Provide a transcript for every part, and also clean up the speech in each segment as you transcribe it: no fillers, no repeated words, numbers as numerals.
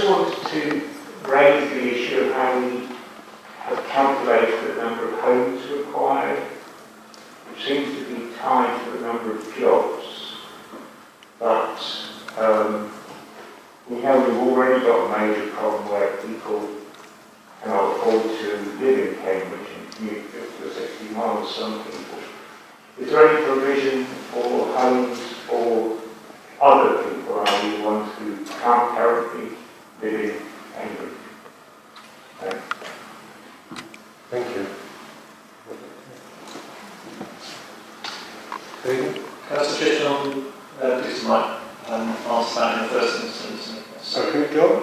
just wanted to raise the issue of how we have calculated the number of homes required, which seems to be tied to the number of jobs. But we know we've already got a major problem where people cannot afford to live in Cambridge and commute 50 or 60 miles, some people. Is there any provision for homes for other people, i.e. the ones who can't currently live in Cambridge? Thank you. Councillor this might answer that in the first instance. Okay, John?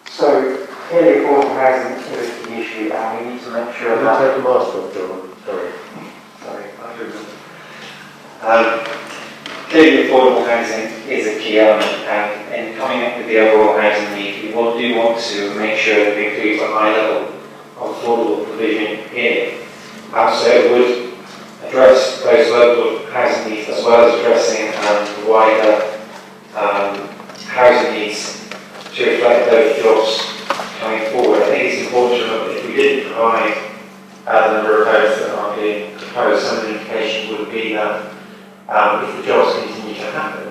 So, clearly affordable housing is a key issue and we need to make sure that... Take the mask off, John. Sorry. Sorry, I shouldn't. Clearly affordable housing is a key element and in coming up with the overall housing need, we do want to make sure that we include a high level of affordable provision here. So it would address those local housing needs as well as addressing the wider housing needs to reflect those jobs coming forward. I think it's important to remember that if we didn't provide the number of homes that are being proposed, some of the indication would be that if the jobs continue to happen,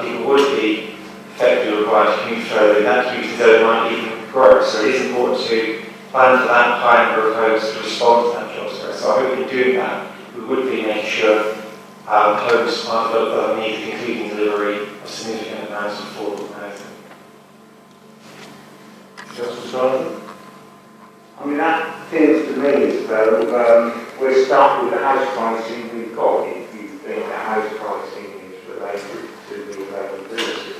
people would be effectively required to commute further, and that commuting zone might even grow. So it is important to plan for that high number of homes to respond to that jobs growth. So I hope in doing that, we would be making sure homes are developed that need, including delivery of significant amounts of affordable housing. Councillor Simon? I mean, that feels to me as though we're stuck with the house pricing we've got if you think the house pricing is related to the availability.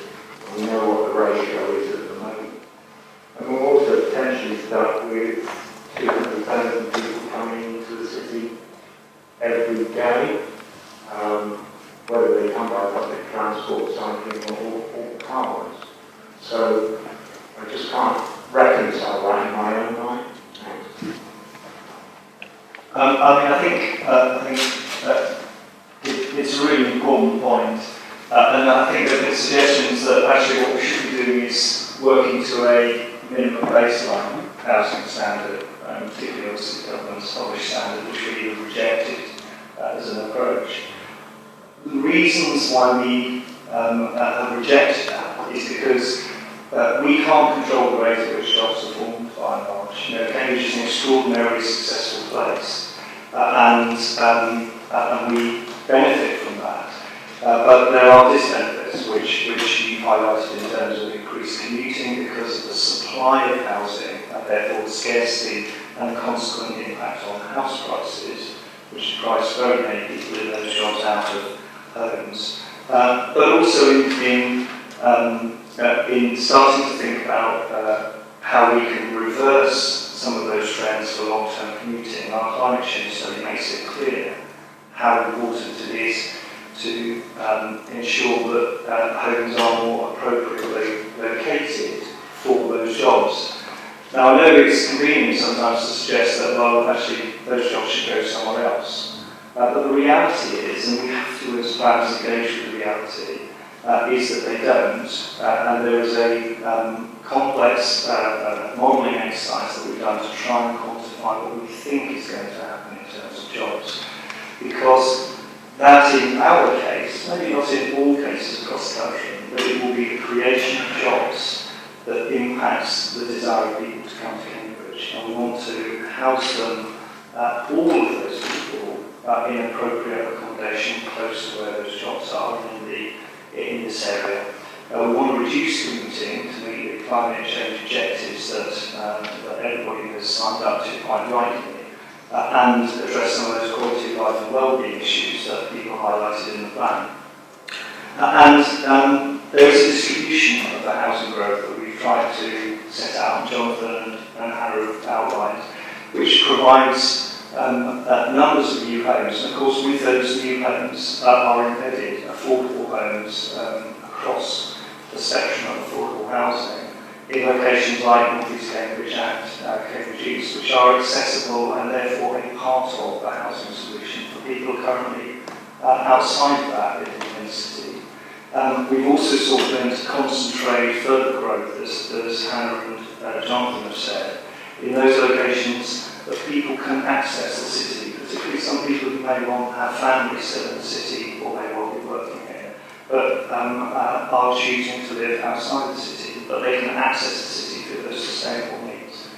And we know what the ratio is at the moment. And we're also potentially stuck with 200,000 people coming into the city every day, whether they come by public transport, cycling or cars. So I just can't reconcile that in my own mind. I think it's a really important point, and I think there have been suggestions that actually what we should be doing is working to a minimum baseline housing standard, particularly obviously the government's published standard, which we have rejected as an approach. The reasons why we have rejected that is because we can't control the rate at which jobs are formed by and large. Cambridge is an extraordinarily successful place, and we benefit from that. But there are disadvantages which you highlighted in terms of increased commuting because of the supply of housing, and therefore the scarcity and the consequent impact on house prices, which drives very many people in those jobs out of homes. But also in starting to think about how we can reverse some of those trends for long-term commuting. Our climate change study makes it clear how important it is to ensure that homes are more appropriately located for those jobs. Now I know it's convenient sometimes to suggest that, well, actually those jobs should go somewhere else. But the reality is, and we have to as planners engage with the reality, is that they don't. And there is a complex modelling exercise that we've done to try and quantify what we think is going to happen in terms of jobs. Because that in our case, maybe not in all cases across the country, but it will be the creation of jobs that impacts the desire of people to come to Cambridge. And we want to house them, all of those people, in appropriate accommodation close to where those jobs are in this area. We want to reduce commuting to meet the climate change objectives that everybody has signed up to quite rightly, and address some of those quality of life and well-being issues that people highlighted in the plan. And there is a distribution of the housing growth that we've tried to set out, and Jonathan and Hannah have outlined, which provides numbers of new homes. And of course, with those new homes are embedded affordable homes across the spectrum of affordable housing in locations like North East Cambridge and Cambridge East, which are accessible and therefore a part of the housing solution for people currently outside of that in the city. We've also sought then to concentrate further growth, as Hannah and Jonathan have said, in those locations that people can access the city, particularly some people who may well have families still in the city or may well be working here, but are choosing to live outside the city, but they can access the city through those sustainable needs.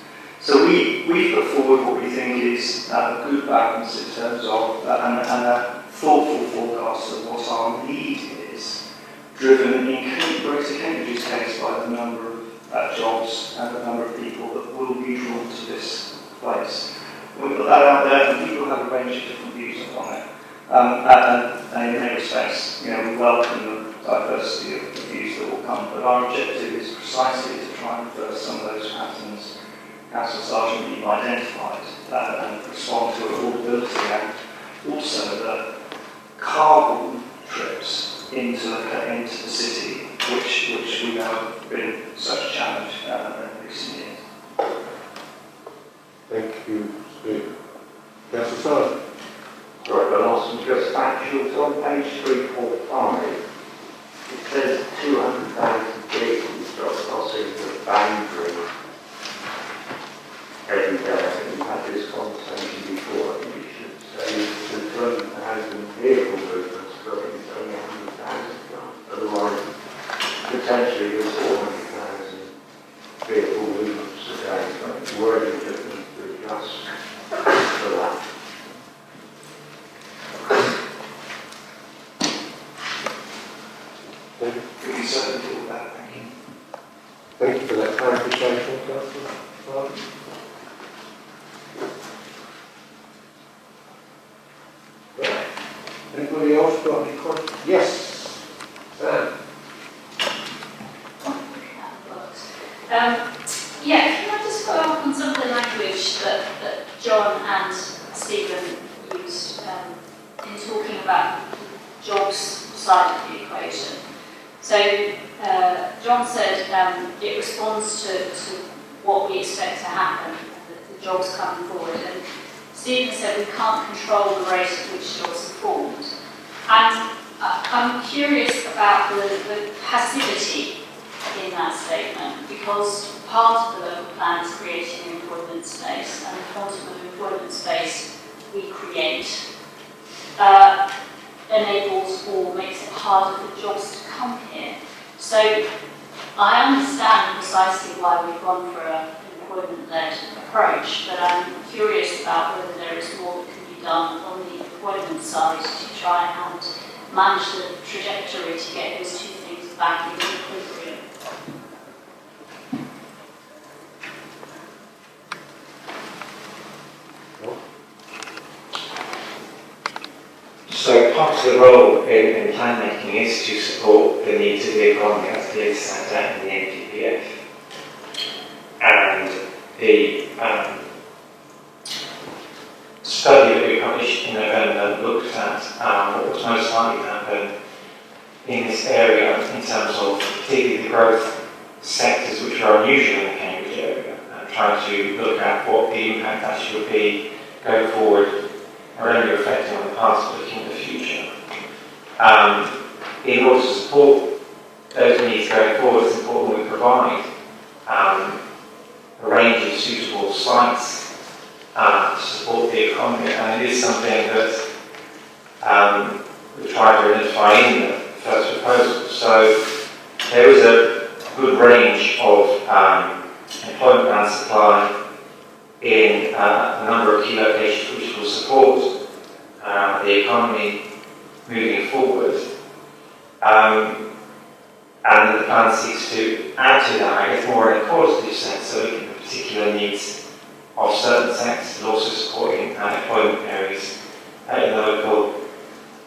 So we've put forward what we think is a good balance in terms of and a thoughtful forecast of what our need is, driven in Greater Cambridge's case by the number of jobs and the number of people that will be drawn to this place. We put that out there, and people have a range of different views upon it. And in many respects, we welcome the diversity of the views that will come, but our objective is precisely to try and reverse some of those patterns, Councillor Sargent, you've identified, and respond to affordability, and also the carpool trips into the city, which we know have been such a challenge in recent years. Thank you, Steve. Councillor Sargent. Right, the last one, just factual. So on page 345, it says 200,000 vehicles are crossing the boundary every day. I think we've had this conversation before. I think we should say the 200,000 vehicle movements, but I think it's only 100,000 cars. Otherwise, potentially there's 400,000 vehicle movements a day. So I'm worried that we need to adjust for that. We can certainly do that, thank you. Thank you for that clarification, Councillor Sargent. Right. Anybody else got any questions? Yes. Sam. Yeah, can I just follow up on some of the language that John and Stephen used in talking about jobs side of the equation? So John said it responds to what we expect to happen, that the jobs come forward. And Stephen said we can't control the rate at which jobs are formed. And I'm curious about the passivity in that statement, because part of the local plan is creating employment space, and the quantum of employment space we create enables or makes it harder for jobs to come here. So I understand precisely why we've gone for an employment-led approach, but I'm curious about whether there is more that can be done on the employment side to try and manage the trajectory to get those two things back into equilibrium. So part of the role in plan making is to support the needs of the economy, as clearly set out in the NPPF. And the study that we published in November looked at what was most likely to happen in this area in terms of particularly the growth sectors which are unusual in the Cambridge area, and trying to look at what the impact actually would be going forward, are only reflecting on the past but looking at the future. In order to support those needs going forward, it's important we provide a range of suitable sites to support the economy, and it is something that we tried to identify in the first proposal. So there is a good range of employment and supply in a number of key locations which will support the economy moving forward. And the plan seeks to add to that, I guess, more in a qualitative sense, so looking at the particular needs of certain sectors, but also supporting employment areas in the local,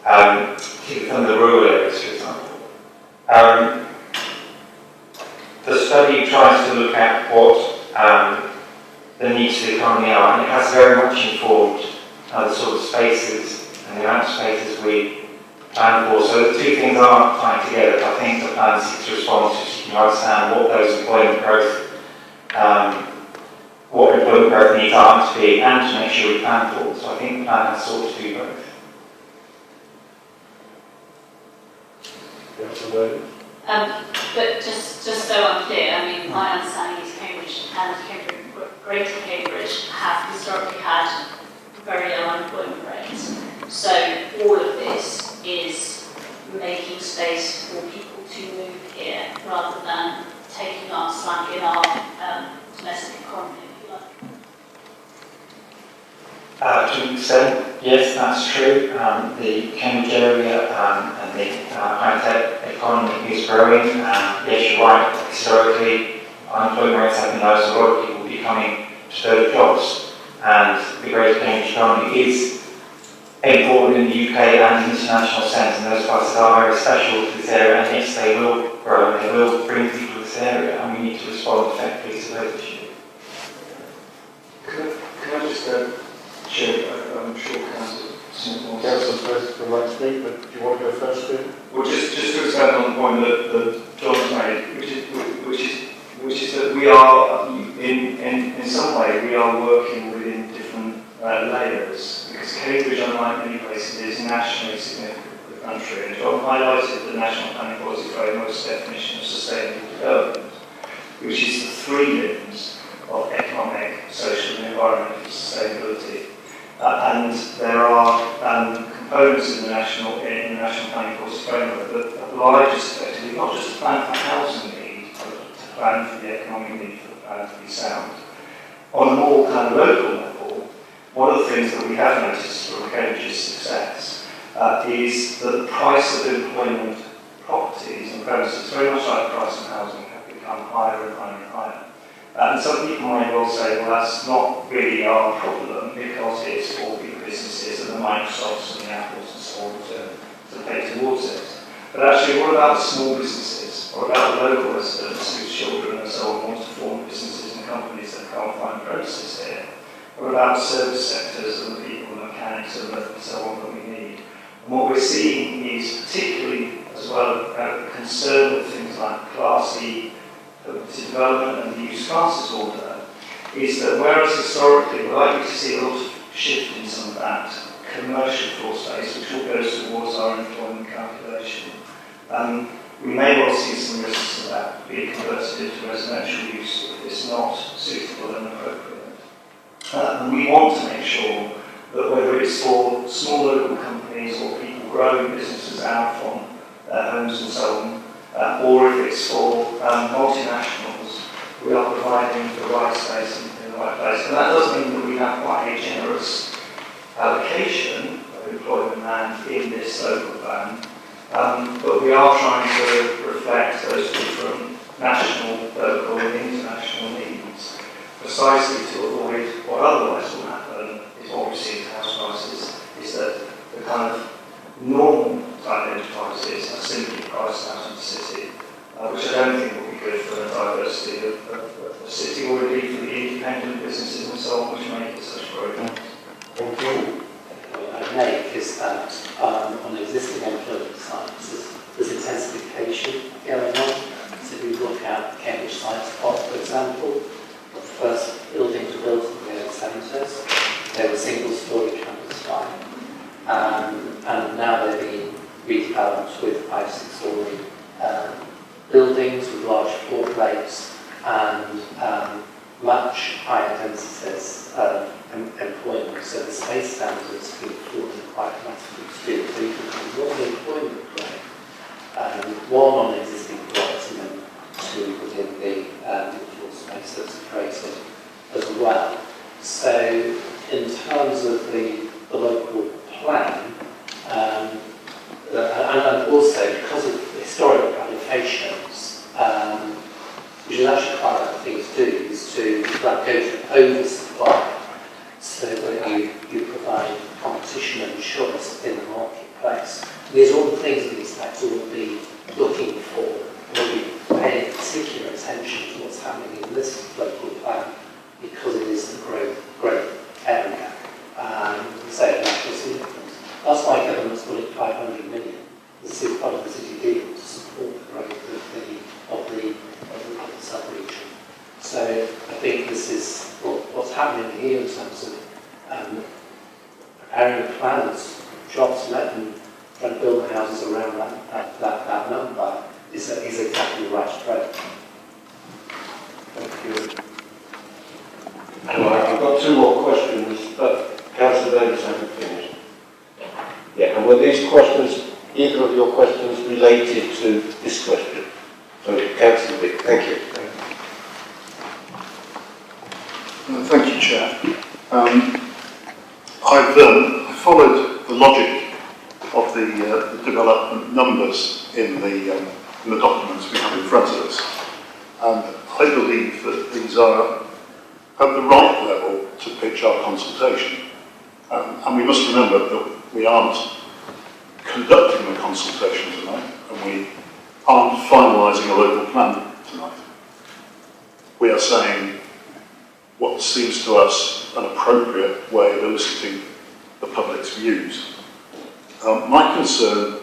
particularly from the rural areas, for example. The study tries to look at what the needs of the economy are, and it has very much informed the sort of spaces and the amount of spaces we plan for. So the two things are tied together. I think the plan seeks to respond to seeking to understand what those employment growth needs are to be, and to make sure we plan for them. So I think the plan has sought to do both. Councillor Davis? But just so I'm clear, I mean, my understanding is Cambridge and Greater Cambridge have historically had very low unemployment rates. So all of this is making space for people to move here rather than taking up slack in our domestic economy, if you like. To an extent, yes, that's true. The Cambridge area and the high-tech economy is growing. Yes, you're right. Historically, unemployment rates have been low, so a lot of people will be coming to those jobs. And the Greater Cambridge economy is important in the UK and in the international sense, and those buses are very special to this area, and yes, they will grow and they will bring people to this area, and we need to respond effectively to those issues. Can I just share, I'm sure Councillor Smith wants Councillor Smith would like to speak, but do you want to go first, Steve? Well, just to expand on the point that John's made, which is that we are, in some way, we are working within different layers, because Cambridge, unlike many places, is nationally significant for the country. And John highlighted the National Planning Policy Framework's definition of sustainable development, which is the three limbs of economic, social and environmental sustainability. And there are components in the National Planning Policy Framework that oblige us effectively not just to plan for housing needs, but to plan for the economic need for the plan to be sound. On a more kind of local level, one of the things that we have noticed from Cambridge's success is that the price of employment properties and premises, very much like the price of housing, have become higher and higher and higher. And some people might well say, well, that's not really our problem because it's for big businesses and the Microsofts and the Apples and so on to pay towards it. But actually, what about the small businesses? What about the local residents whose children and so on want to form businesses and companies that can't find premises here? What about the service sectors and the people, the mechanics and so on that we need? And what we're seeing is particularly as well a concern with things like Class E development and the use classes order, is that whereas historically we're likely to see a lot of shift in some of that commercial floor space, which all goes towards our employment calculation, we may well see some risks of that being converted into residential use if it's not suitable and appropriate. And we want to make sure that whether it's for small local companies or people growing businesses out from their homes and so on, or if it's for multinationals, we are providing the right space in the right place. And that does mean that we have quite a generous allocation of employment land in this local plan, but we are trying to reflect those different national, local and international needs, precisely to avoid what otherwise will happen is what we see in house prices, is that the kind of normal type enterprises are simply priced out of the city, which I don't think will be good for the diversity of the city or indeed for the independent businesses and so on, which make it such a great. Thank you. What I make is that on existing employment sites, there's intensification going on. So if you look at Cambridge Science Park, for example, the first building to build in the early 70s, they were single-storey campus fine. And now they're being redeveloped with 5-6-storey buildings with large floor plates and much higher densities of employment. So the space standards have been falling quite dramatically too. So you can have more employment growth, one on existing plots and then two within the floor space that's created as well. So in terms of the local plan, and also because of the historic allocations, which is actually quite a right thing to do, is to go to oversupply, so that you provide competition and choice in the marketplace. These are all the things that these tax will be looking for. We'll be paying particular attention to what's happening in this local plan because it is the growth area. So national significance. That's why government's putting 500 million. This is part of the city deal to support the growth of the sub-region. So I think this is what's happening here in terms of preparing the plans, jobs, let them try to build the houses around that number is exactly the right approach. Thank you. I've got two more questions, but Councillor Davis hasn't finished. Yeah, and were these questions, either of your questions, related to this question? So, Councillor Dick, thank you. Thank you, Chair. I followed the logic of the development numbers in the documents we have in front of us, and I believe that these are at the right level to pitch our consultation. And we must remember that we aren't conducting a consultation tonight, and we aren't finalising a local plan tonight. We are saying what seems to us an appropriate way of eliciting the public's views. My concern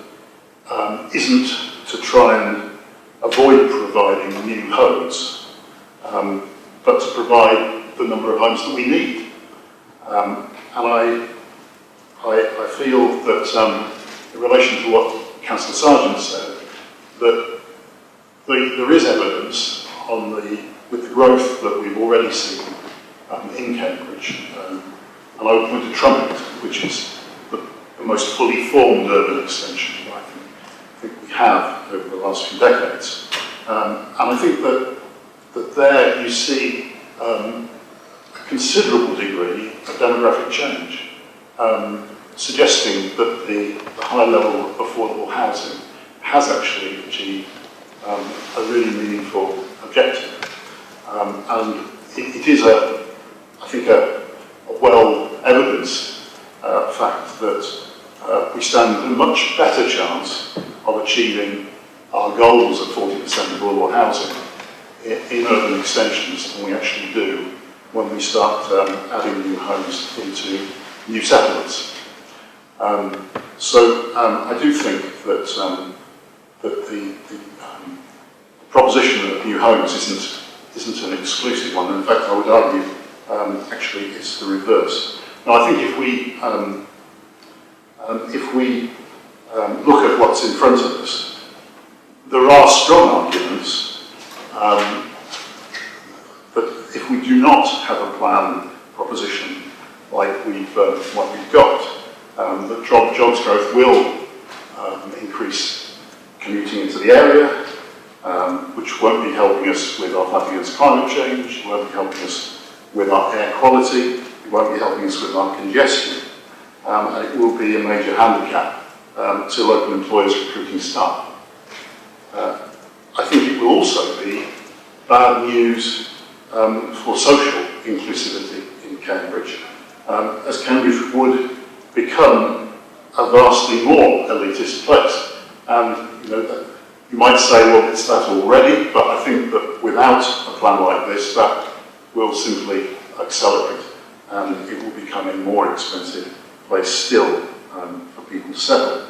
isn't to try and avoid providing new homes, but to provide the number of homes that we need. And I feel that in relation to what Councillor Sargent said, that there is evidence with the growth that we've already seen in Cambridge, and I would point to Trumpet, which is the most fully formed urban extension I think we have over the last few decades. And I think that there you see a considerable degree of demographic change, suggesting that the high level of affordable housing has actually achieved a really meaningful objective. And it is, I think, a well-evidenced fact that we stand a much better chance of achieving our goals of 40% affordable housing in urban extensions than we actually do when we start adding new homes into new settlements. So I do think that the proposition of new homes isn't an exclusive one. In fact, I would argue actually it's the reverse. Now, I think if we look at what's in front of us, there are strong arguments that if we do not have a plan proposition like we've got, that jobs growth will increase commuting into the area, which won't be helping us with our fight against climate change, won't be helping us with our air quality, it won't be helping us with our congestion, and it will be a major handicap to local employers recruiting staff. I think it will also be bad news for social inclusivity in Cambridge, as Cambridge would become a vastly more elitist place. And you might say, well, it's that already, but I think that without a plan like this, that will simply accelerate, and it will become a more expensive place still for people to settle.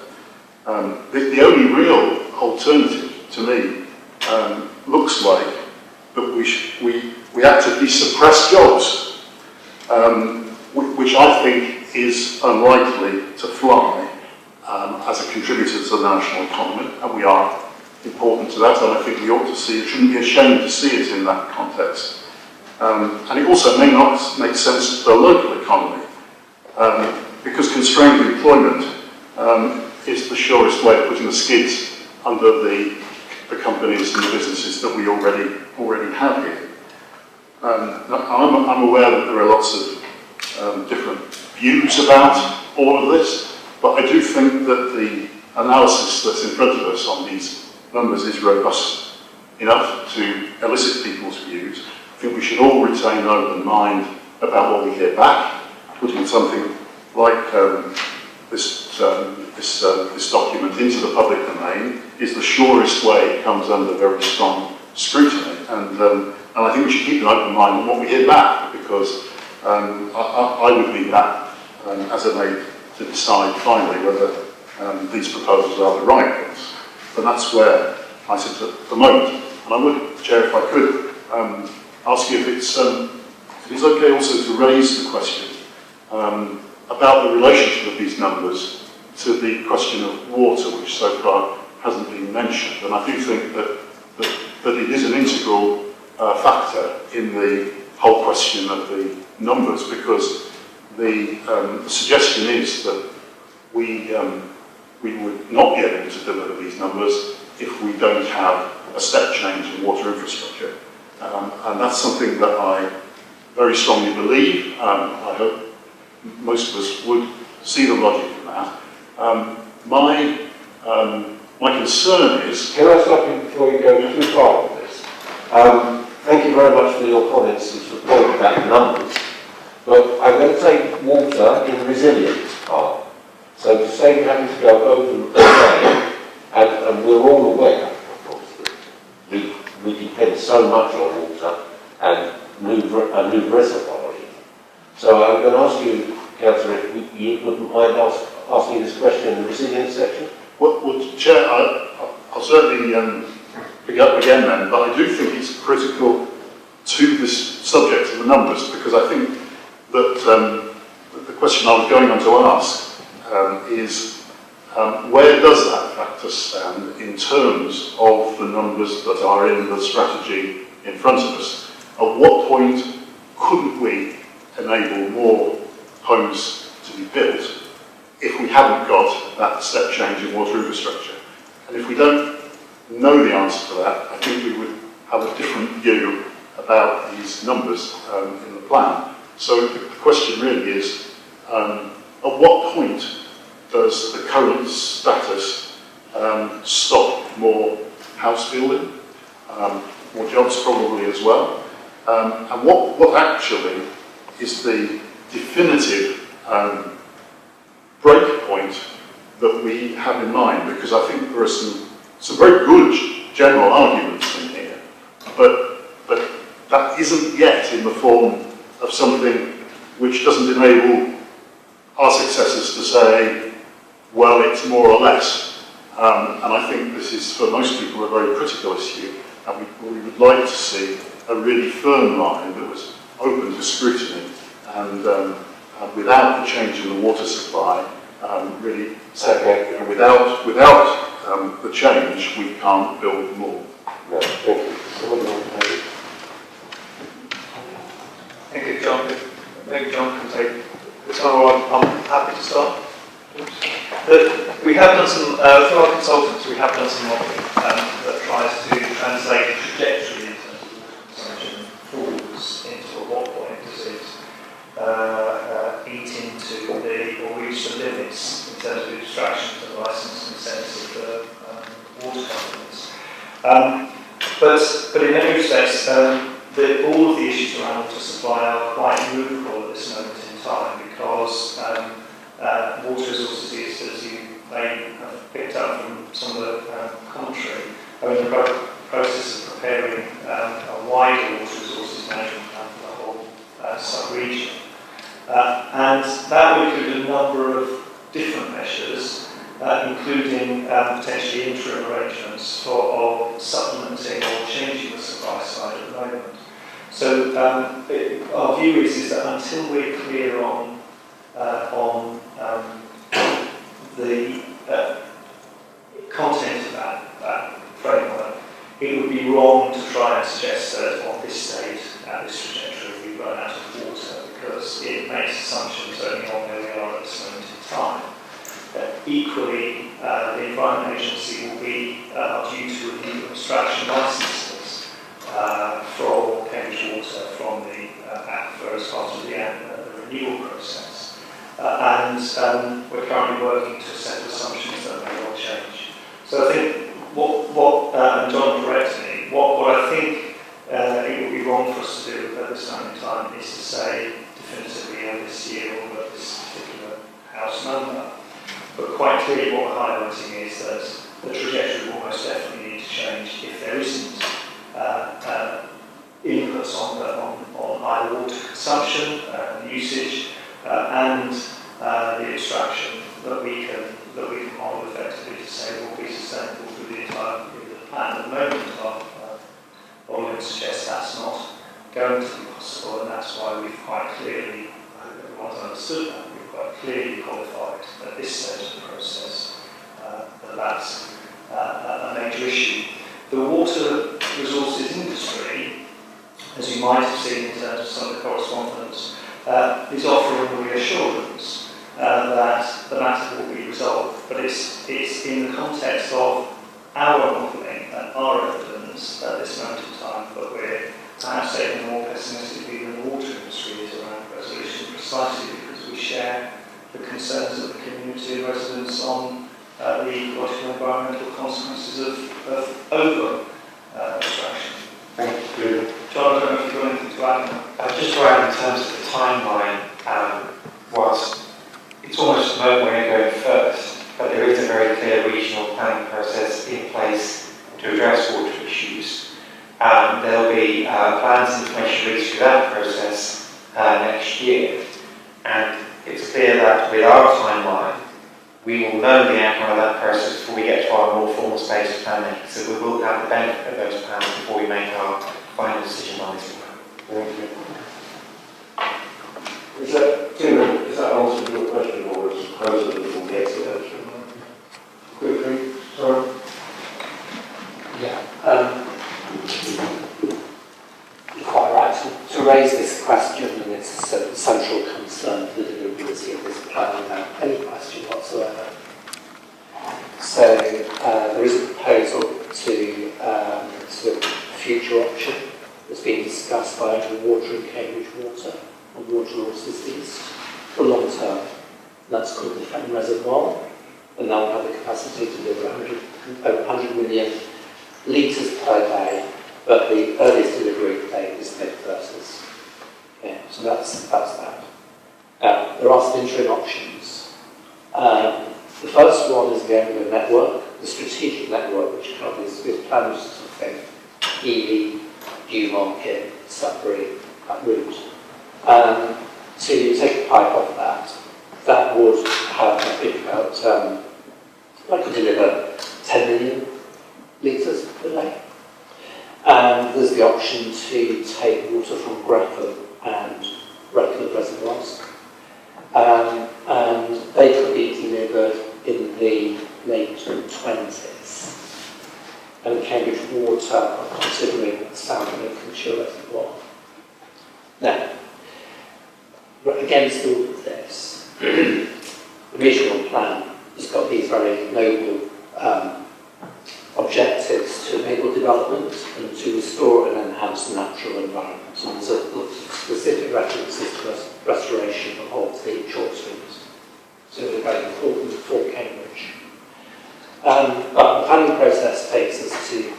The only real alternative to me looks like that we actively suppress jobs, which I think is unlikely to fly as a contributor to the national economy, and we are important to that, and I think we ought to see it, shouldn't be ashamed to see it in that context. And it also may not make sense to the local economy, because constrained employment is the surest way of putting the skids under the companies and the businesses that we already have here. I'm aware that there are lots of different views about all of this, but I do think that the analysis that's in front of us on these numbers is robust enough to elicit people's views. I think we should all retain an open mind about what we hear back. Putting something like this document into the public domain is the surest way. It comes under very strong scrutiny, and I think we should keep an open mind on what we hear back, because I would leave that as a maid to decide finally whether these proposals are the right ones. But that's where I sit at the moment. And I would, Chair, if I could, ask you if it's okay also to raise the question about the relationship of these numbers to the question of water, which so far hasn't been mentioned. And I do think that it is an integral factor in the whole question of the numbers, because the suggestion is that we would not be able to deliver these numbers if we don't have a step change in water infrastructure. And that's something that I very strongly believe. I hope most of us would see the logic in that. My concern is... Can I stop you before you go too far on this? Thank you very much for your comments and support about the numbers. But I'm going to take water in the resilience part. So to say we're having to go over again, and we're all aware, of course, that we depend so much on water and a new reservoir. So I'm going to ask you, Councillor, if you wouldn't mind asking this question in the resilience section? Well, Chair, I'll certainly pick up again then, but I do think it's critical to this subject of the numbers, because I think that the question I was going on to ask is where does that factor stand in terms of the numbers that are in the strategy in front of us? At what point couldn't we enable more homes to be built if we haven't got that step change in water infrastructure? And if we don't know the answer to that, I think we would have a different view about these numbers in the plan. So the question really is, at what point does the current status stop more house building, more jobs probably as well, and what actually is the definitive break point that we have in mind? Because I think there are some very good general arguments in here, but that isn't yet in the form of something which doesn't enable our successors to say, well, it's more or less. And I think this is, for most people, a very critical issue, and we would like to see a really firm line that was open to scrutiny, and without the change in the water supply, really, without the change, we can't build more. No, thank you. Thank you, John. Maybe John can take this one, or I'm happy to start. We have done some, through our consultants, we have done some modelling that tries to translate the trajectory in terms of consumption forwards into at what point does it eat into or reach the limits in terms of the extraction and licence and sense of the water companies. But in many respects, all of the issues around water supply are quite rural at this moment in time, because water resources, as you may have picked up from some of the commentary, are in the process of preparing a wider water resources management plan for the whole sub-region. And that will include a number of different measures, including potentially interim arrangements for supplementing or changing the supply side at the moment. So our view is that until we're clear on the content of that framework, it would be wrong to try and suggest that on this stage, at this trajectory, we run out of water, because it makes assumptions only on where we are at this moment in time. Equally, the Environment Agency will be due to review extraction licences for Cambridge Water from the aquifer as part of the renewal process. And we're currently working to set assumptions that may well change. So I think and John corrects me, what I think it would be wrong for us to do at this moment in time is to say definitively this year or this particular house number. But quite clearly what we're highlighting is that the trajectory will most definitely need to change if there isn't inputs on either water consumption, usage, and the extraction that we can model effectively to say will be sustainable through the entire period of the plan. At the moment, our modelling suggests that's not going to be possible, and that's why we've quite clearly, I hope everyone's understood that, we've quite clearly qualified at this stage of the process, that's a major issue. The water resources industry, as you might have seen in terms of some of the correspondence, is offering reassurance that the matter will be resolved, but it's in the context of our modelling and our evidence at this moment in time, but we're perhaps taking a more pessimistic view than the water industry is around resolution, precisely because we share the concerns of the community and residents on the ecological and environmental consequences of over-extraction. Thank you. John, I don't know if you've got anything to add. Just to add in terms of the timeline, whilst it's almost remote when you're going first, but there is a very clear regional planning process in place to address water issues. There'll be plans and information released through that process next year, and it's clear that with our timeline, we will know the outcome of that process before we get to our more formal stage of planning, so we will have the benefit of those plans before we make our final decision on this one. Thank you. Is that answered your question, or was supposed that we'll get to that? Quickly, sorry. Yeah. You're quite right to raise this question, and it's a central concern for the deliverability of this plan without any question whatsoever. So there is a proposal to sort of future option that's been discussed by Water and Cambridge Water on Water Resources East for long term. That's called the Fen Reservoir, and that will have the capacity to deliver over 100 million litres per day, but the earliest delivery date is mid-30s. Okay, so that's that. There are some interim options. The first one is the Anglo network, the strategic network, which covers with plans to think Ely, Newmarket, Sudbury, that route. So you take a pipe off that would have, I think, about, that could deliver 10 million litres per day. And there's the option to take water from Grafham and Redcliffe reservoirs. And they could be delivered in the late 20s. And Cambridge Water are considering South Lincolnshire Reservoir. Now, against all of this, the regional plan has got these very noble objectives to enable development and to restore and enhance the natural environment. And there's a specific references to restoration of the chalk streams. So they're very important for Cambridge. But the planning process takes us to,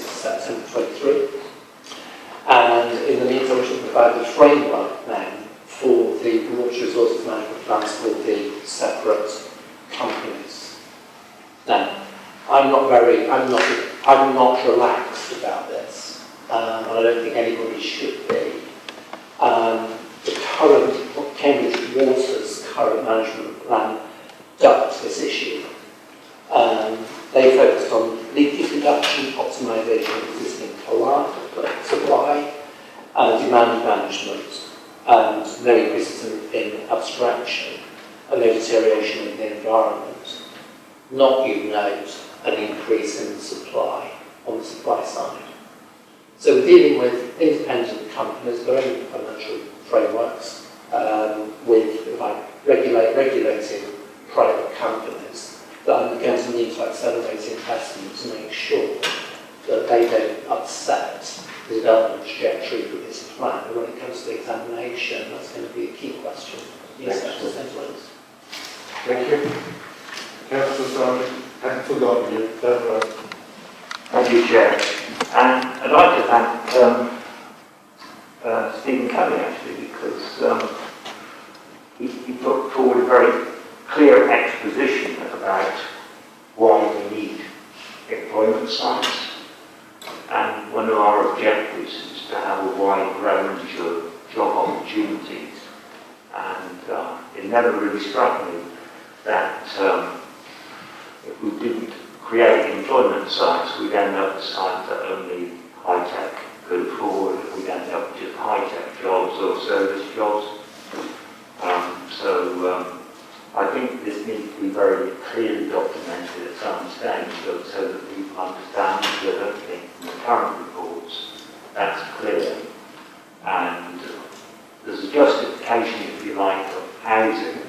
September 23. And in the meantime, we should provide the framework then for the water resources management plans for the separate companies. Now, I'm not relaxed about this, and I don't think anybody should be. The current Cambridge Water's current management plan ducked this issue. They focused on leakage reduction, optimisation of existing supply, demand management, and no increases in abstraction, and no deterioration in the environment. Not, you note, an increase in supply on the supply side. So we're dealing with independent companies, their own financial frameworks, with regulating private companies that are going to need to accelerate investment to make sure that they don't upset the development trajectory for this plan. And when it comes to the examination, that's going to be a key question. Yes, Thank you. Councillor Simon, I haven't forgotten you, don't worry. Thank you, Chair. And I'd like to thank Stephen Kelly, actually, because he put forward a very clear exposition about why we need employment sites. And one of our objectives is to have a wide range of job opportunities. And it never really struck me that if we didn't create employment sites, we'd end up with sites that only high-tech could afford. We'd end up with just high-tech jobs or service jobs. So I think this needs to be very clearly documented at some stage so that people understand. Because I don't think from the current reports that's clear. And there's a justification, if you like, of housing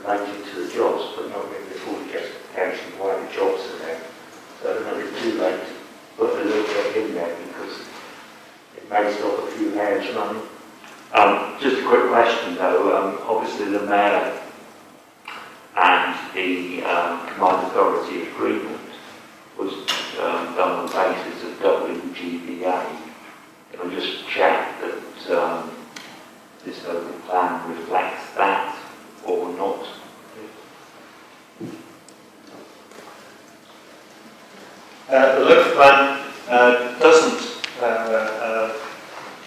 related to the jobs, but not really a full justification why the jobs are there. So I don't know if it's too late to put a little bit in there because it may stop a few hairs running. Just a quick question though, obviously the Mayor and the Combined Authority agreement was done on the basis of WGBA. Can I just check that this local plan reflects that or not? The local plan doesn't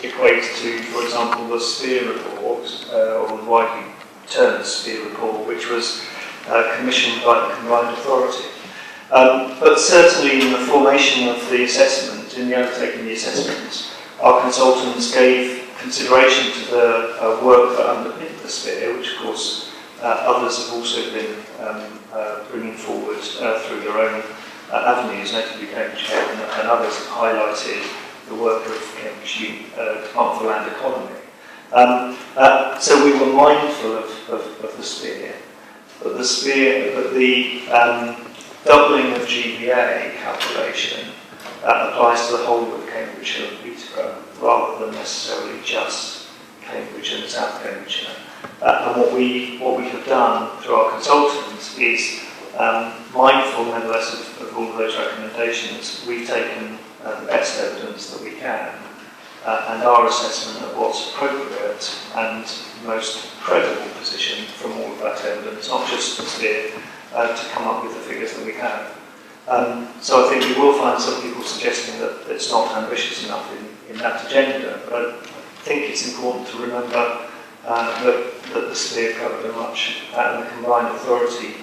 equate to, for example, the Sphere report, or the widely termed Sphere report, which was commissioned by the Combined Authority. But certainly in the formation of the assessment, in the undertaking of the assessment, our consultants gave consideration to the work that underpinned the Sphere, which of course others have also been bringing forward through their own avenues, notably Cambridge Guildhall, and others have highlighted the work of Cambridge Department for Land Economy. So we were mindful of the Sphere, but the doubling of GBA calculation applies to the whole of Cambridgeshire and Peterborough, rather than necessarily just Cambridge and South Cambridgeshire. And what we have done through our consultants is, mindful nevertheless of all of those recommendations, we've taken the best evidence that we can and our assessment of what's appropriate and most credible position from all of that evidence, not just the Sphere, to come up with the figures that we have. So I think we will find some people suggesting that it's not ambitious enough in that agenda, but I think it's important to remember that the Sphere covered a much, and the Combined Authority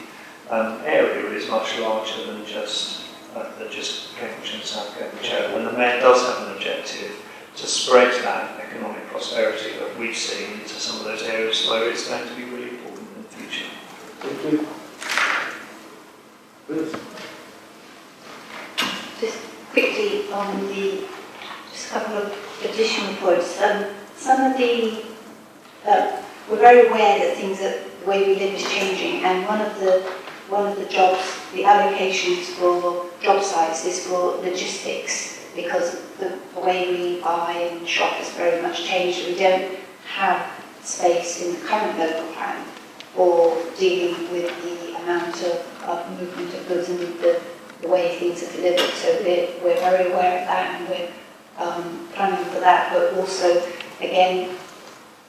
area is much larger than just Cambridge and South Cambridgeshire, and the Mayor does have an objective to spread that economic prosperity that we've seen into some of those areas where it's going to be really important in the future. Thank you. Please. Just quickly on just a couple of additional points. Some of the, we're very aware that the way we live is changing, and one of the jobs, the allocations for job sites is for logistics, because the way we buy and shop has very much changed. We don't have space in the current local plan for dealing with the amount of movement of goods and the way things are delivered. So we're very aware of that, and we're planning for that. But also, again,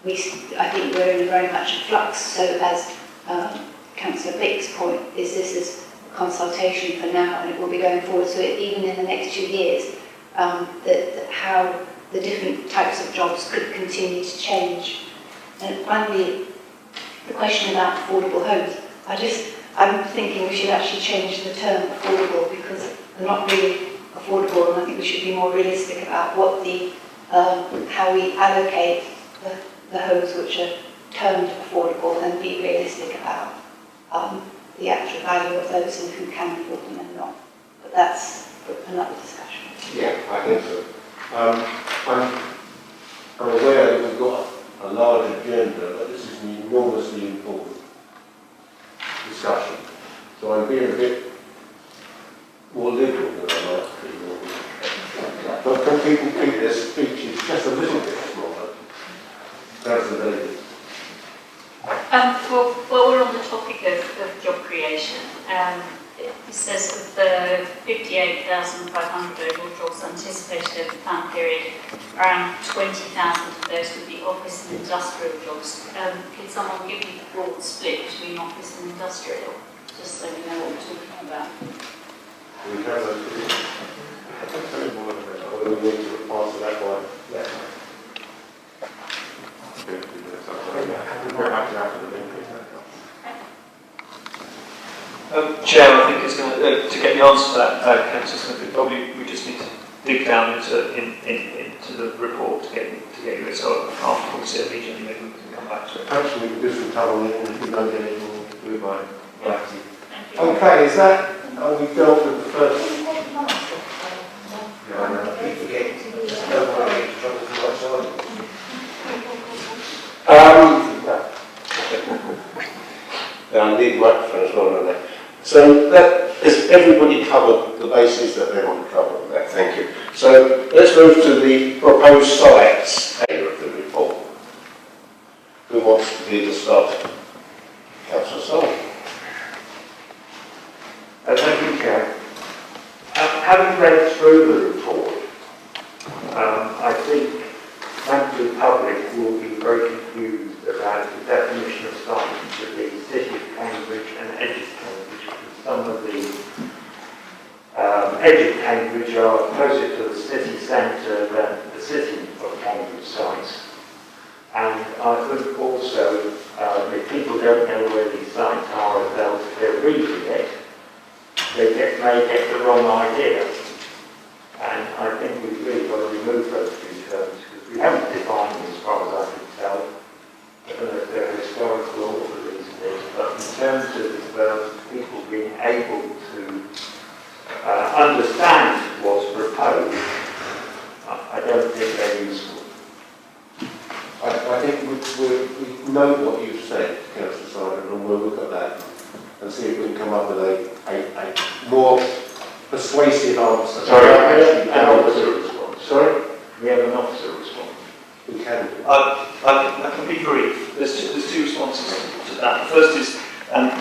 I think we're in very much a flux. So as Councillor Vick's point is, this is consultation for now, and it will be going forward. So even in the next 2 years, how the different types of jobs could continue to change. And finally, the question about affordable homes. I'm thinking we should actually change the term affordable, because they're not really affordable, and I think we should be more realistic about what how we allocate the homes which are termed affordable, and be realistic about the actual value of those and who can afford them and not. But that's another discussion. Yeah, I think so. I'm aware that we've got a large agenda, but this is an enormously important discussion. So I'm being a bit more liberal than I like to be. But can people keep their speeches just a little bit smaller? That's the baby. Well, we're on the topic of job creation. It says of the 58,500 overall jobs anticipated over the plan period, around 20,000 of those would be office and industrial jobs. Could someone give me the broad split between office and industrial, just so we know what we're talking about? We have a we need to answer that one. Yeah. Chair, I think is going to get the answer to that, Councillor Smith, probably we just need to dig down into the report to get you it. So I can't promise it immediately. Maybe we can come back to it. Perhaps we can do some travelling and if we don't get it, we'll do it by writing. Thank you. Okay, is that, are we dealt with the first? Yeah, I know, I keep forgetting. Just don't worry, it's trying to do my side. I need microphone as well, don't I? So that, has everybody covered the bases that they want to cover on that? Thank you. So let's move to the proposed sites area of the report. Who wants to be the starter? Councillor Sullivan. Thank you, Chair. Having read through the report, I think members of the public will be very confused about the definition of sites to the City of Cambridge and Edge of Cambridge, because some of the Edge of Cambridge are closer to the city centre than the City of Cambridge sites. And I think also, if people don't know where these sites are if they're reading it, they may get the wrong idea. And I think we've really got to remove those two terms, because we haven't defined them as far as I can tell. I don't know if they're historical or what the reason is, but in terms of people being able to understand what's proposed, I don't think they're useful. I think we know what you've said, Councillor Simon, and we'll look at that and see if we can come up with a more persuasive answer. Sorry, an officer response. Sorry? We have an officer response. We can do. I can be brief. There's two responses to that. The first is,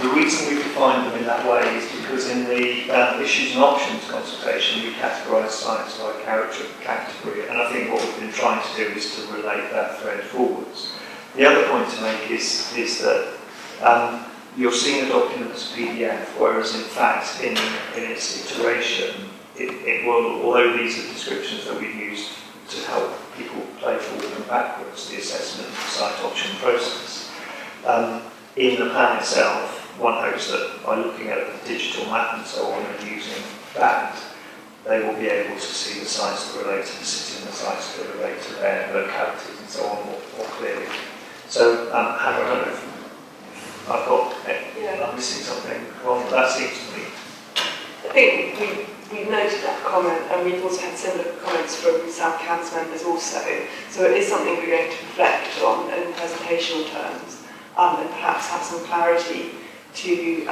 the reason we've defined them in that way is because in the issues and options consultation, we categorise sites by character category, and I think what we've been trying to do is to relate that thread forwards. The other point to make is that you're seeing the document as a PDF, whereas in fact in its iteration, it will, although these are descriptions that we've used to help people play forward and backwards the assessment of the site option process. In the plan itself, one hopes that by looking at the digital map and so on and using that, they will be able to see the sites that relate to the city and the sites that relate to their localities and so on more clearly. So, I don't know if I've got, I'm missing something wrong, that seems to me. I think we've noted that comment, and we've also had similar comments from South Council members also. So it is something we're going to reflect on in presentational terms, and perhaps have some clarity to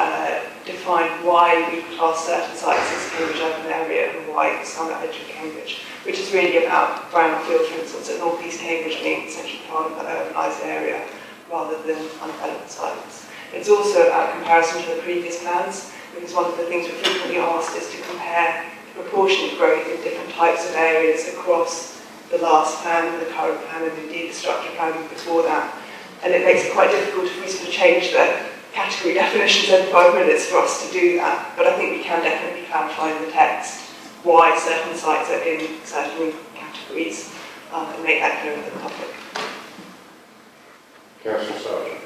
define why we class certain sites as Cambridge urban area and why some are Edge of Cambridge, which is really about brownfield, for instance, at North East Cambridge being essentially part of that urbanised area rather than undeveloped sites. It's also about comparison to the previous plans, because one of the things we're frequently asked is to compare the proportionate growth in different types of areas across the last plan, the current plan, and indeed the structure planning before that. And it makes it quite difficult if we sort of change the category definitions every 5 minutes for us to do that. But I think we can definitely clarify in the text why certain sites are in certain categories and make that clear to the public. Councillor Sargent.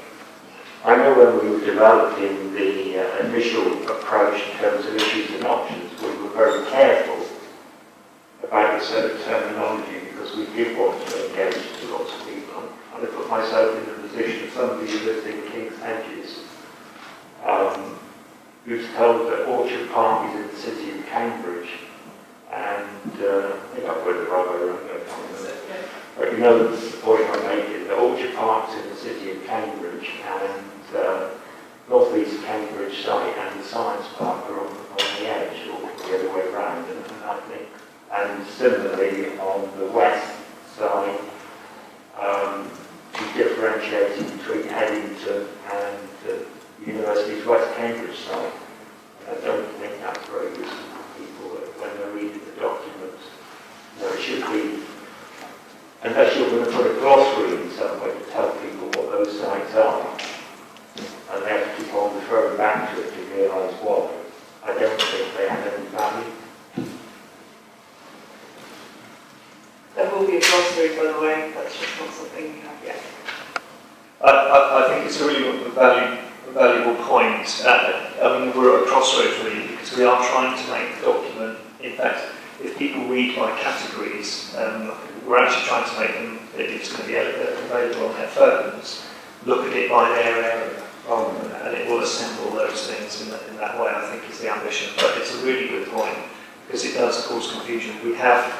I know when we were developing the initial approach in terms of issues and options, we were very careful about the sort of terminology because we did want to engage with lots of people. And I put myself in the position of somebody who lives in King's Hedges, who's told that Orchard Park is in the city of Cambridge, and I think I've got it the right way around, I can't remember. But you know the point I'm making, that Orchard Park's in the city of Cambridge, and North East Cambridge site and the Science Park are on the edge, or the other way around, and I think. And similarly on the west side, we differentiated between Eddington and the University's West Cambridge site. And I don't think that's very useful for people when they're reading the document. No, it should be, unless you're going to put a glossary in somewhere to tell people what those sites are, and they have to keep on referring back to it to realise why. I don't think they have any value. There will be a glossary, by the way, that's just not something we have yet. I think it's a really valuable point. I mean, we're at a crossroads really, because we are trying to make the document, in fact, if people read by categories, we're actually trying to make them, if it's going to be available on their phones, look at it by their area, and it will assemble those things in that way, I think is the ambition. But it's a really good point, because it does cause confusion. We have,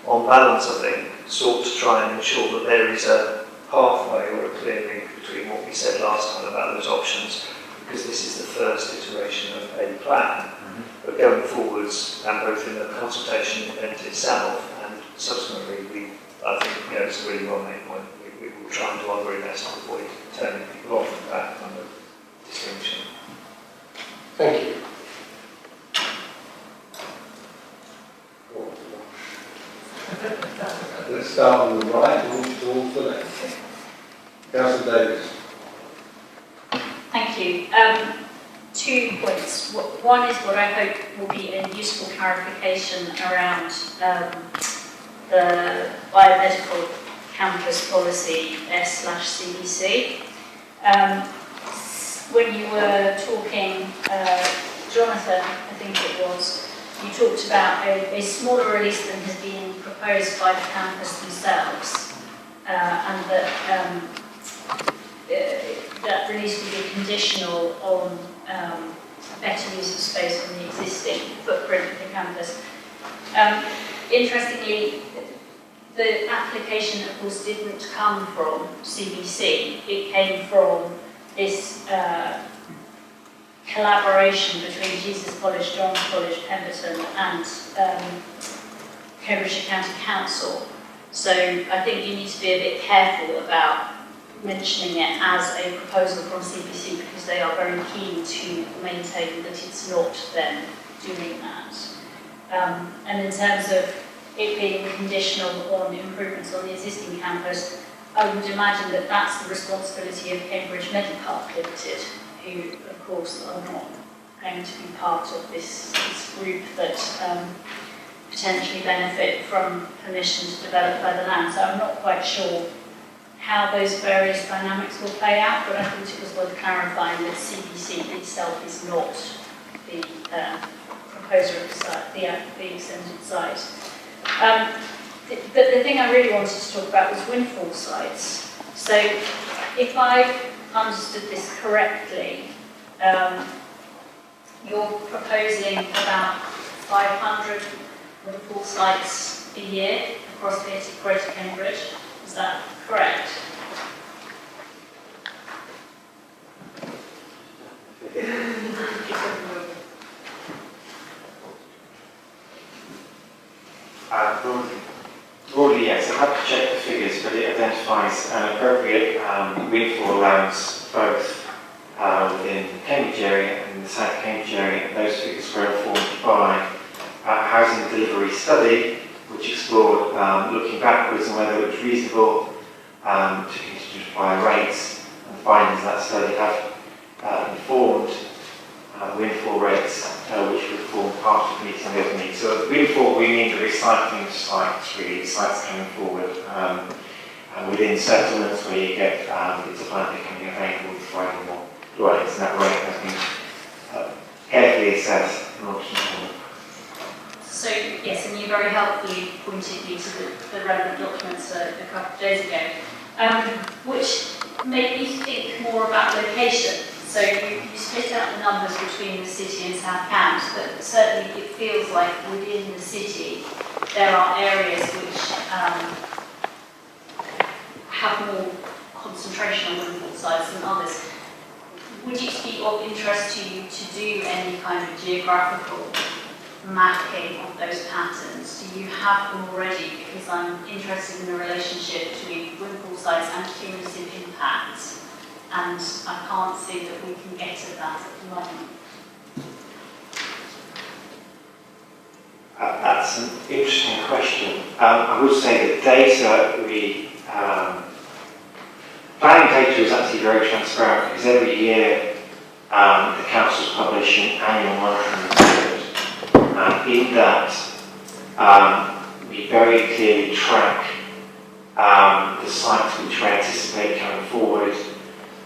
on balance, I think, sought to try and ensure that there is a pathway or a clear link between what we said last time about those options, because this is the first iteration of a plan. But going forwards, and both in the consultation event itself and subsequently, I think it's a really well-made point. We will try and do our very best to avoid turning people off from that kind of distinction. Thank you. Let's start on the right and move towards the left. Councillor Davis. Thank you. 2 points. One is what I hope will be a useful clarification around the biomedical campus policy S/CBC. When you were talking, Jonathan, I think it was, you talked about a smaller release than has been proposed by the campus themselves, and that release will be conditional on better use of space on the existing footprint of the campus. Interestingly, the application, of course, didn't come from CBC. It came from this collaboration between Jesus College, John College, Pemberton, and Cambridge County Council. So I think you need to be a bit careful about mentioning it as a proposal from CBC, because they are very keen to maintain that it's not them doing that. And in terms of it being conditional on improvements on the existing campus, I would imagine that that's the responsibility of Cambridge Medipark Limited, who, of course, are not going to be part of this group that potentially benefit from permission to develop further land. So I'm not quite sure how those various dynamics will play out, but I thought it was worth clarifying that CBC itself is not the proposer of the site, the extended site. The thing I really wanted to talk about was windfall sites. So if I understood this correctly, you're proposing about 500 windfall sites a year across Greater Cambridge. Is that correct? Broadly, yes. I've had to check the figures, but it identifies an appropriate windfall allowance both within the Cambridge area and the South Cambridge area, and those figures were informed by a housing delivery study which explored looking backwards and whether it was reasonable to continue to apply rates, and the findings of that study have informed windfall rates, which would form part of meeting those needs. So windfall, we mean the recycling sites, really, sites coming forward within settlements where you get it's a land becoming available to providing more dwellings, and that rate has been carefully assessed in order to determine. So, yes, and you very helpfully pointed me to the relevant documents a couple of days ago, which made me think more about location. So you split out the numbers between the city and South Cambs, but certainly it feels like within the city there are areas which have more concentration on windfall sites than others. Would it be of interest to you to do any kind of geographical mapping of those patterns? Do you have them already? Because I'm interested in the relationship between windfall sites and cumulative impacts, and I can't see that we can get at that at the moment. That's an interesting question. I would say that data planning data is actually very transparent, because every year the councils publish an annual monitoring report. In that, we very clearly track the sites which we anticipate coming forward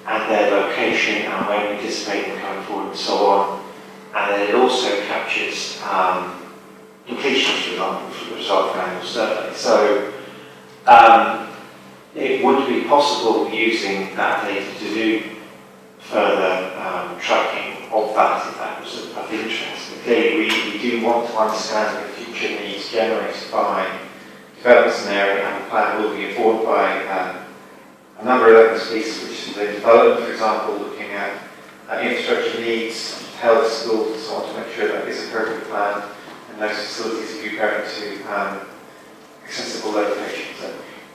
and their location and when we anticipate them coming forward and so on. And then it also captures completions, for example, for the result of an annual survey. So it would be possible using that data to do further tracking of that if that was of interest. But clearly we do want to understand the future needs generated by developments in the area, and the plan will be informed by a number of open spaces which is in development, for example, looking at infrastructure needs, health, schools and so on, to make sure that is appropriately planned and those facilities are prepared to accessible locations. So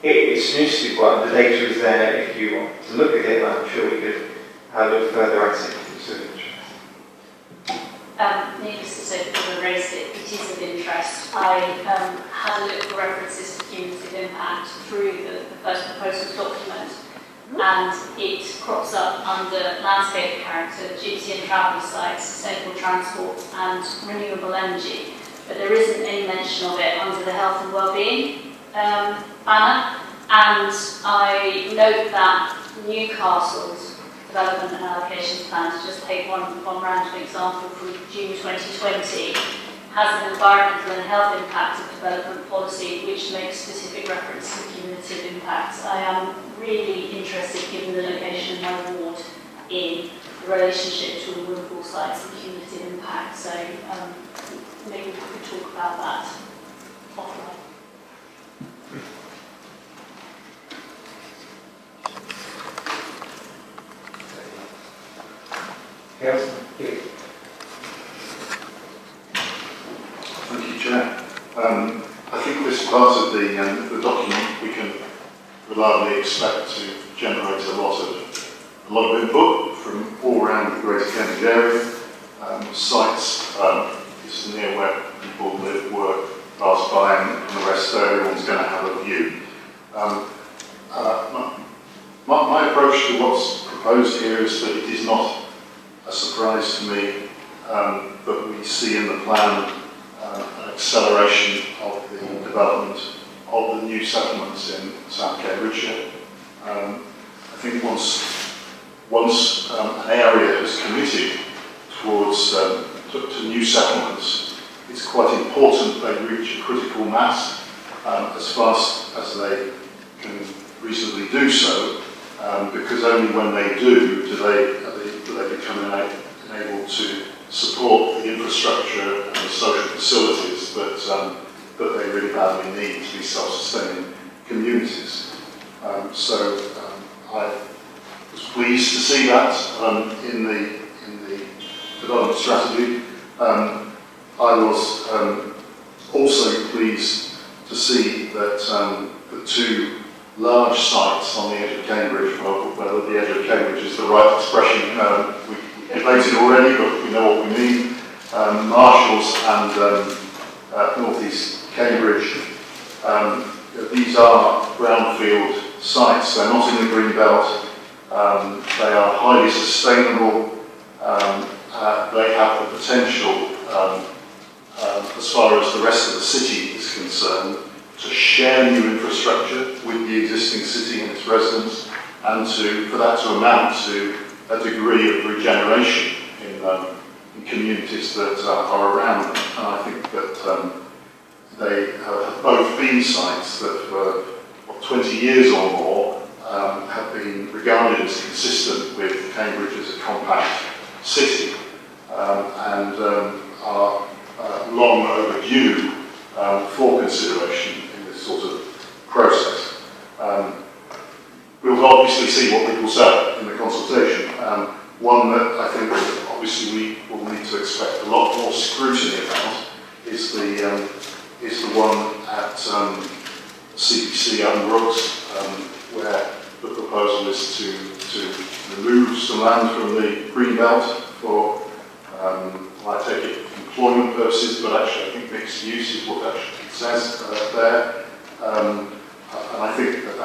it's an interesting one. The data is there if you want to look at it, and I'm sure we could look further at it if it's of interest. Needless to say, because I raised it, it is of interest. I had a look for references to cumulative impact through the first proposals document, and it crops up under landscape character, duty and travel sites, sustainable transport and renewable energy. But there isn't any mention of it under the health and wellbeing banner. And I note that Newcastle's development and allocations plan, to just take one random example from June 2020, has an environmental and health impact of development policy which makes specific reference to cumulative impacts. I am really interested, given the location of my ward, in the relationship to removal sites and cumulative impact. So maybe we could talk about that offline. Councillor, please. Thank you, Chair. I think this part of the document we can reliably expect to generate a lot of input from all around the Greater Cambridge area. Sites is near where people live, work, pass by, and the rest, so everyone's going to have a view. My approach to what's proposed here is that it is not a surprise to me that we see in the plan an acceleration of the development of the new settlements in South Cambridgeshire. I think once an area has committed towards to new settlements, it's quite important they reach a critical mass as fast as they can reasonably do so, because only when they do they become enabled to support the infrastructure and the social facilities that they really badly need to be self-sustaining communities. I was pleased to see that in the development strategy. I was also pleased to see that the two large sites on the edge of Cambridge, well, whether the edge of Cambridge is the right expression, we debated already, but we know what we mean. Marshalls and North East Cambridge, these are brownfield sites. They're not in the green belt. They are highly sustainable. They have the potential, as far as the rest of the city is concerned, to share new infrastructure with the existing city and its residents, and for that to amount to a degree of regeneration in communities that are around them. And I think that they have both been sites that for 20 years or more have been regarded as consistent with Cambridge as a compact city, and are long overdue for consideration in this sort of process. We'll obviously see what people say in the consultation. One that I think that obviously we will need to expect a lot more scrutiny about is the one at CPC and Brooks, where the proposal is to remove some land from the green belt for, I take it, employment purposes, but actually I think mixed use is what actually it says there. And I think that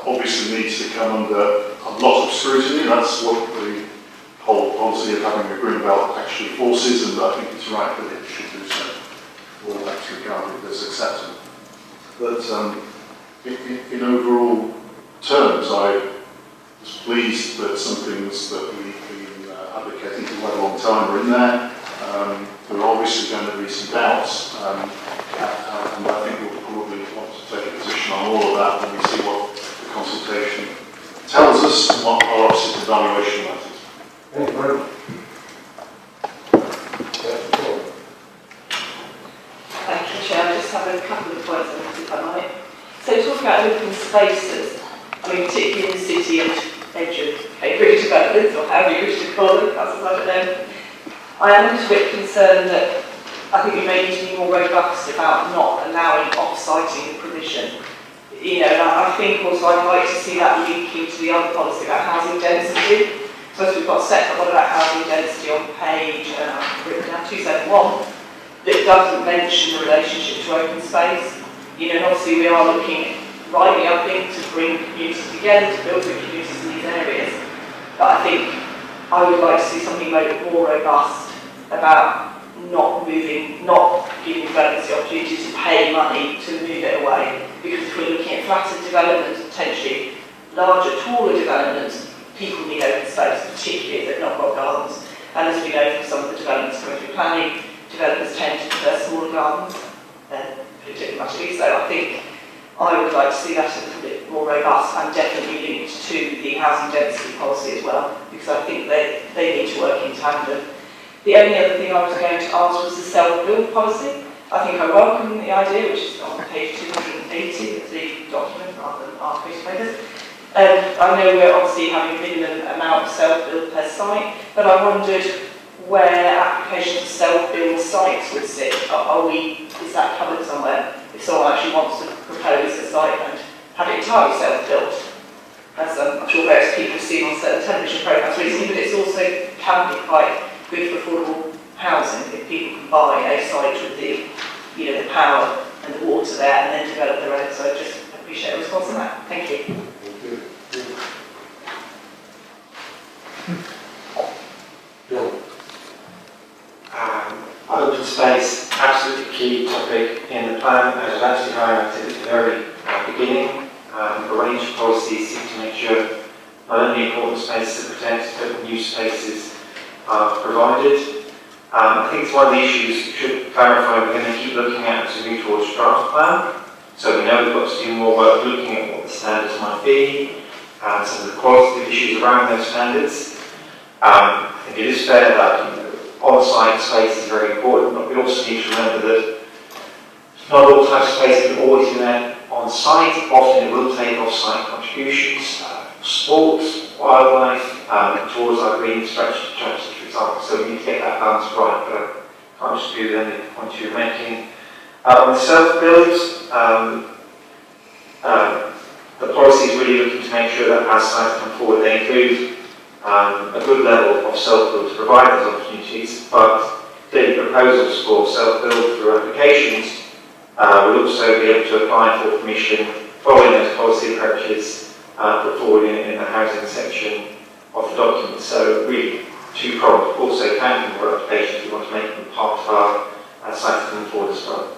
obviously needs to come under a lot of scrutiny. That's what the whole policy of having a green belt actually forces, and I think it's right that it should do so, or that's regarded as acceptable. But in overall terms, I was pleased that some things that we've been advocating for quite a long time are in there. There are obviously going to be some doubts. councillors are obviously evaluation matters. Thank you very much. Thank you, Chair. I just have a couple of points on this, if I might. So talking about open spaces, I mean, particularly in the city and edge of Cambridge developments, or however you wish to call them, I don't know. I am a little bit concerned that I think we may need to be more robust about not allowing off-siting provision. You know, and I think also I'd like to see that linking to the other policy about housing density. So as we've got Sept, what about housing density on page, written down 271, that doesn't mention the relationship to open space. You know, and obviously we are looking, rightly I think, to bring communities together, to build good communities in these areas. But I think I would like to see something more robust about not giving developers the opportunity to pay money to move it away. Because if we're looking at flatter developments, potentially larger, taller developments, people need open space, particularly if they've not got gardens. And as we know from some of the developments coming through planning, developers tend to prefer smaller gardens, diplomatically. So I think I would like to see that a little bit more robust and definitely linked to the housing density policy as well, because I think they need to work in tandem. The only other thing I was going to ask was the self-build policy. I think I welcome the idea, which is on page 280 of the document rather than our piece of paper. I know we're obviously having a minimum amount of self-build per site, but I wondered where applications for self-build sites would sit. Is that covered somewhere? If someone actually wants to propose a site and have it entirely self-built, as I'm sure various people have seen on certain television programmes recently, but it's also can be quite good for affordable housing if people can buy a site with the power and the water there and then develop their own. So I just appreciate a response on that. Thank you. Open space, absolutely key topic in the plan, as was actually highlighted at the very beginning. A range of policies seek to make sure not only important spaces are protected, but new spaces are provided. I think it's one of the issues we should clarify we're going to keep looking at as we move towards draft plan. So we know we've got to do more work looking at what the standards might be, and some of the qualitative issues around those standards. I think it is fair that on-site space is very important, but we also need to remember that not all types of space can always be met on-site. Often it will take off-site contributions, sports, wildlife, towards our green infrastructure strategy, for example. So we need to get that balance right, but I can't just do then the point you're making. On the self-builds, the policy is really looking to make sure that as sites come forward, they include a good level of self-build to provide those opportunities, but clearly proposals for self-build through applications will also be able to apply for permission following those policy approaches put forward in the housing section of the document. So really two-pronged. Also counting more applications, we want to make them part of our sites coming forward as well.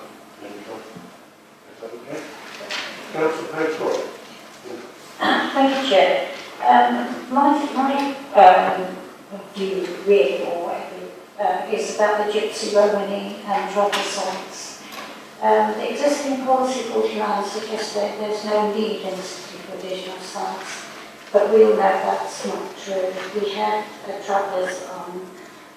Thank you, Chair. My view really, or whatever, is about the gypsy, Romany and travel sites. The existing policy 49 suggests that there's no need in the city for additional sites, but we all know that's not true. We had travellers on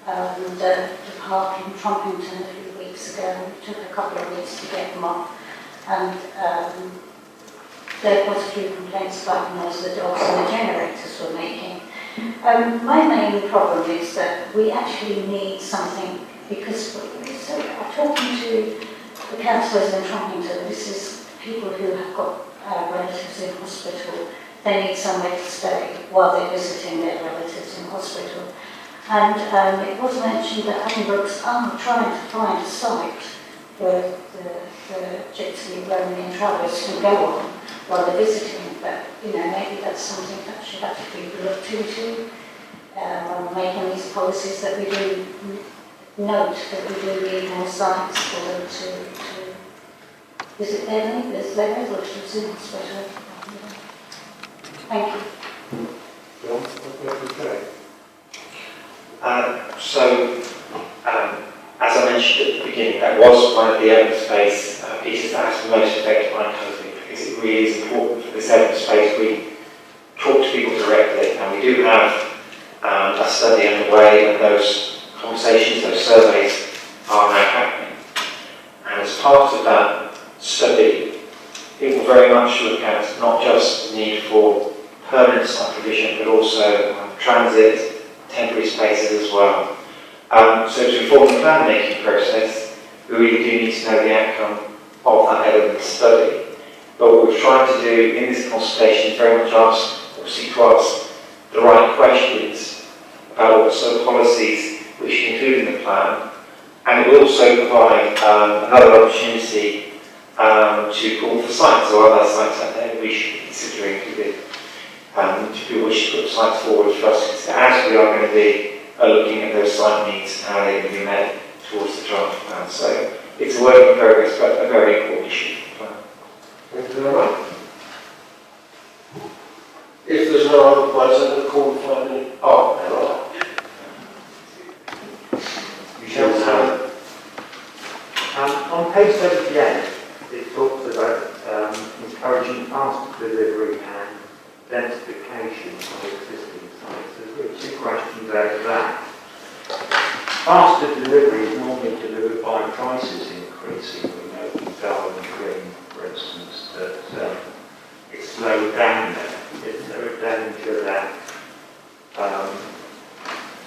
the park in Trumpington a few weeks ago, and it took a couple of weeks to get them off, and there was a few complaints about the noise the dogs and the generators were making. My main problem is that we actually need something, because I'm talking to the councillors in Trumpington. This is people who have got relatives in hospital. They need somewhere to stay while they're visiting their relatives in hospital. And it was mentioned that Addenbrooke's are trying to find a site where the gypsy, Romanian travellers can go on while they're visiting, but maybe that's something that should actually be looked into when we're making these policies, that we do note that we do need more sites for them to visit their neighbours, their relatives in hospital. Thank you. John, what's that to say? As I mentioned at the beginning, that was one of the open space pieces that has been most affected by COVID, because it really is important for this open space we talk to people directly, and we do have a study underway, and those conversations, those surveys are now happening. And as part of that study, it will very much look at not just the need for permanent site provision, but also transit, temporary spaces as well. So to inform the plan making process, we really do need to know the outcome of that evidence study. But what we're trying to do in this consultation is very much seek to ask the right questions about what sort of policies we should include in the plan. And it will also provide another opportunity to call for sites or other sites out there we should be considering if we wish to put sites forward for us to consider, as we are going to be looking at those site needs and how they can be met towards the draft plan. So it's a work in progress, but a very important issue for the plan. Thank you very much. If there's no other points, I'm going to call for any. Oh, hello. On page 78, it talks about encouraging faster delivery and densification of existing sites. There's two questions out of that. Faster delivery is normally delivered by prices increasing. We know from Darwin Green, for instance, that it's slowed down there. Is there a danger that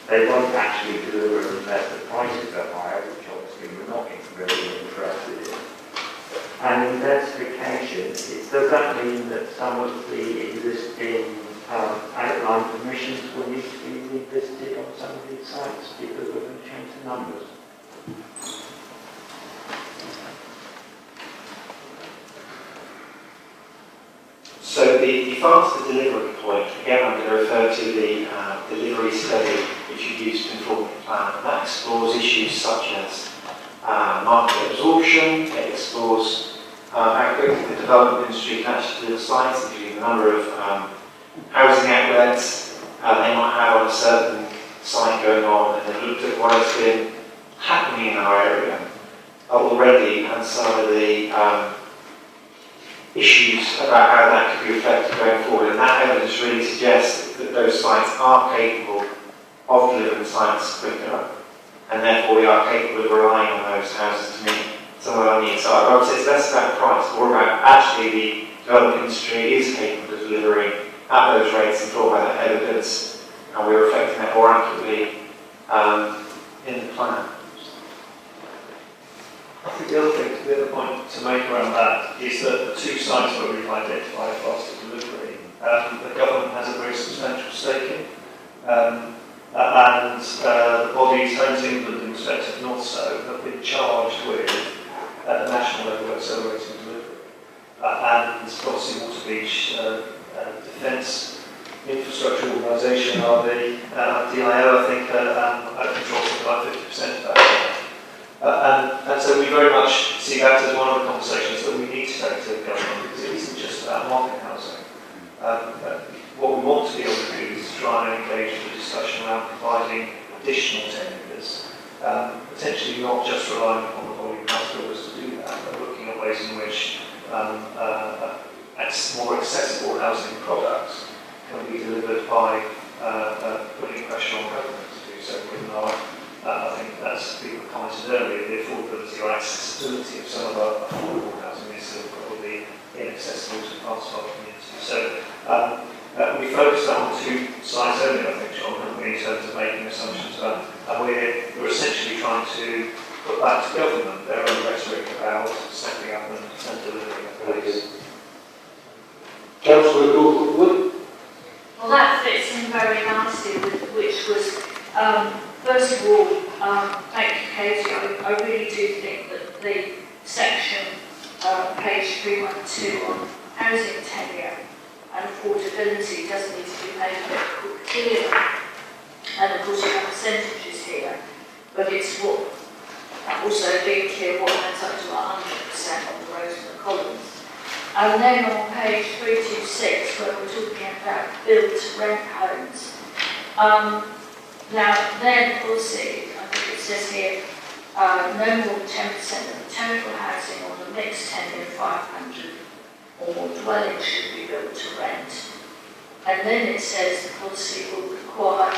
they won't actually deliver unless the prices are higher, which obviously we're not really interested in? And in densification, does that mean that some of the existing outline permissions will need to be revisited on some of these sites because we're going to change the numbers? So the faster delivery point, again I'm going to refer to the delivery study which you used to inform the plan, and that explores issues such as market absorption, it explores how quickly the development industry can actually deliver sites, including the number of housing outlets they might have on a certain site going on, and they've looked at what has been happening in our area already and some of the issues about how that could be affected going forward. And that evidence really suggests that those sites are capable of delivering sites quicker, and therefore we are capable of relying on those houses to meet some of our needs. So I would say it's less about price, more about actually the development industry is capable of delivering at those rates informed by that evidence, and we're reflecting that more accurately in the plan. I think the other point to make around that is that the two sites where we've identified faster delivery, the government has a very substantial stake in, and the bodies, Homes England in respect of North So, have been charged with, at the national level, accelerating delivery. And obviously Waterbeach Defence Infrastructure Organisation are the DIO, I think, controls about 50% of that. And so we very much see that as one of the conversations that we need to take to the government, because it isn't just about market housing. What we want to be able to do is try and engage in the discussion around providing additional tenures, potentially not just relying upon the volume house builders to do that, but looking at ways in which more accessible housing products can be delivered by putting pressure on government to do so. I think that's people commented earlier, the affordability or accessibility of some of our affordable housing is still probably inaccessible to parts of our community. So we focused on two sites only, I think, John, in terms of making assumptions about, and we're essentially trying to put back to government their own rhetoric about stepping up and delivering a place. Councillor Gould. Well, that fits in very nicely with which was, first of all, thank you, Katie. I really do think that the section, page 312 on housing tenure and affordability does need to be made a bit clearer. And of course you have percentages here, but it's what also being clear what adds up to 100% on the rows and the columns. And then on page 326, where we're talking about build-to-rent homes, now their policy, I think it says here, no more than 10% of the total housing on the mixed tenure of 500 or more dwellings should be built to rent. And then it says the policy will require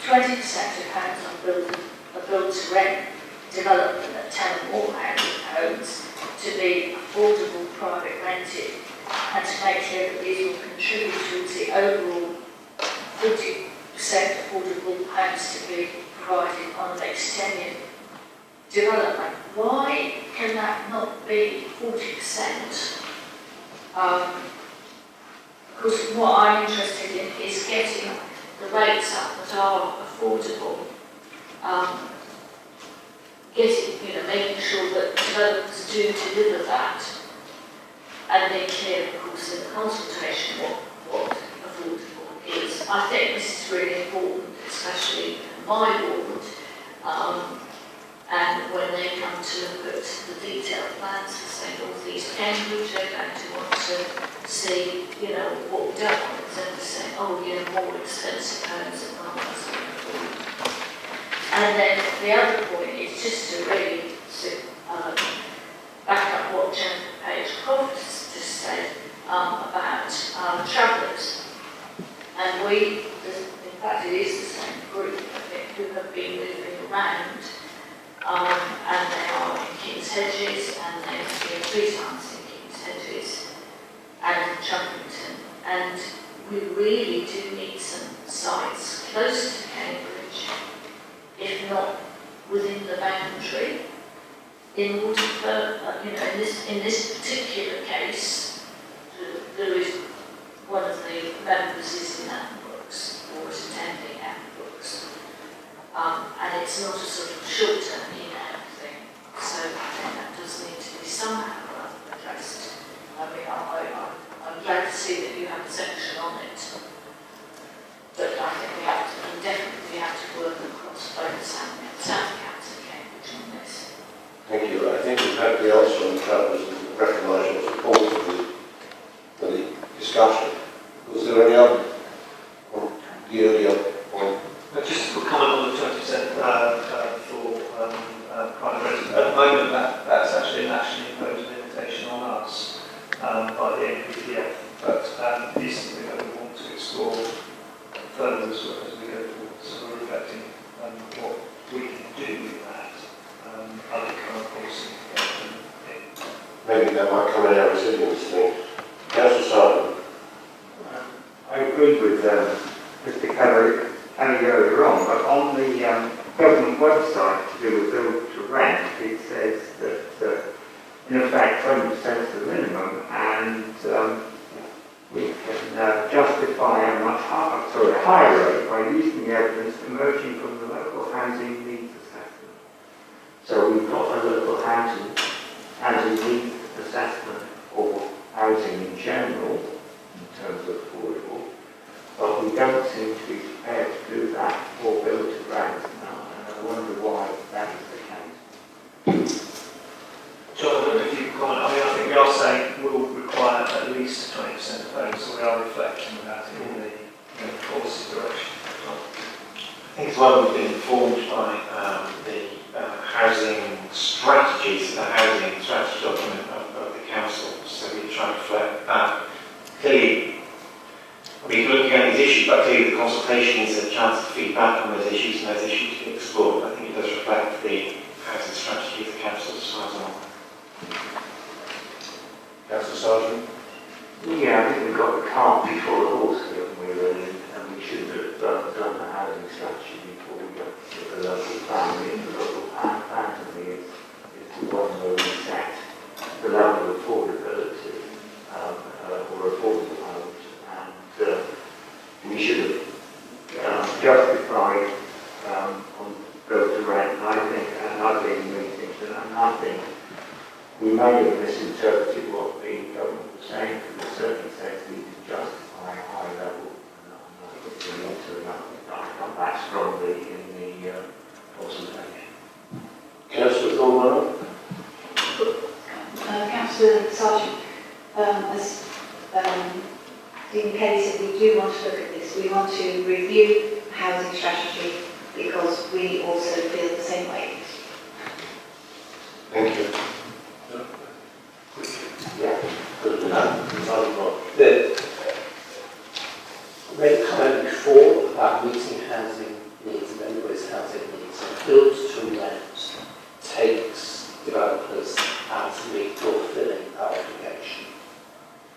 20% of homes on build-to-rent development at 10 or more homes to be affordable private rented, and to make clear that these will contribute towards the overall 40% affordable homes to be provided on an extended development. Why can that not be 40%? Because what I'm interested in is getting the rates up that are affordable, making sure that developers do deliver that, and being clear, of course, in the consultation what affordable is. I think this is really important, especially my ward, and when they come to look at the detailed plans for, say, North East Cambridge, they're going to want to see, what we don't want is them to say, more expensive homes and not as we afford. And then the other point is just to really back up what Jennifer Page-Croft just said about travellers. And in fact, it is the same group, I think, who have been moving around. And they are in King's Hedges, and they have been 3 times in King's Hedges and in Chumpington. And we really do need some sites close to Cambridge, if not within the boundary, in order for, in this particular case, there is one of the members is in Attenbrooks, or is attending Attenbrooks. And it's not a sort of short-term in-out thing, so I think that does need to be somehow addressed. I mean, I'm glad to see that you have a section on it, but I think we definitely have to work across both South Council and Cambridge on this. Thank you. I think we've had the answer on the travellers and recognise what's important for the discussion. Was there any other on the earlier point? Just a comment on the 20% for private residents. At the moment, that's actually a nationally imposed limitation on us by the NPPF, but it is something that we want to explore further as we go forward. So we're reflecting what we can do with that other current policy. Maybe that might come in our resilience thing. Councillor Simon. I agree with Mr. Kelly earlier on, but on the government website to do with build to rent, it says that in effect 20% is the minimum, and we can justify a much higher rate by using the evidence emerging from the local housing needs assessment. So we've got a local housing needs assessment for housing in general, in terms of affordable, but we don't seem to be prepared to do that for build to rent now, and I wonder why that is the case. John, I don't know if you can comment. I mean, I think we are saying we'll require at least 20% of homes, so we are reflecting that in the policy direction. I think as well we've been informed by the housing strategies, the housing strategy document of the council, so we try to reflect that. Clearly, we're looking at these issues, but clearly the consultation is a chance to feedback on those issues and those issues to be explored. I think it does reflect the housing strategy of the council as far as I'm aware. Councillor Sargent. Yeah, I think we've got the cart before the horse here, haven't we, really? And we should have done the housing strategy before we got to the local family. The local family is the one where we set the level of affordability or affordable homes, and we should have justified on build to rent. I think, and I've been in meetings, and I think we may have misinterpreted what the government was saying, because it certainly says we can justify a high level, and I think we need to come back strongly in the consultation. Councillor Thornburrow. Councillor Sargent, as Dean Kelly said, we do want to look at this. We want to review housing strategy because we also feel the same way. Thank you. Yeah, good. developers out to meet fulfilling our obligation.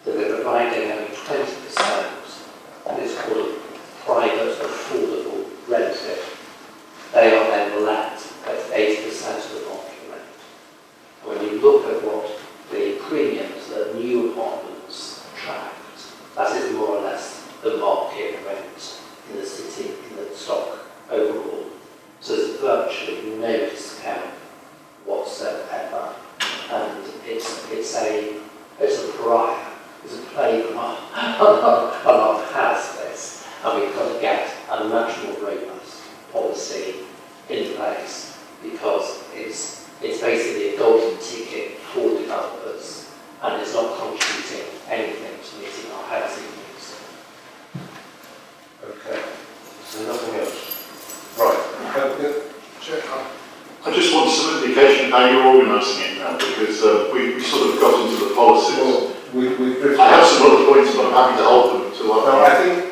So they're providing only 20%, and it's called a private affordable rented. They are then let at 80% of the market rent. When you look at what the premiums that new apartments attract, that is more or less the market rent in the city, in the stock overall. So there's virtually no discount whatsoever. And it's a pariah, it's a playground. And has this, and we've got to get a much more robust policy in place, because it's basically a golden ticket for developers, and it's not contributing anything to meeting our housing needs. Okay, so nothing else. Right, I just want some indication of how you're organising it now, because we sort of got into the policies. Well, we've I have some other points, but I'm happy to hold them until No, I think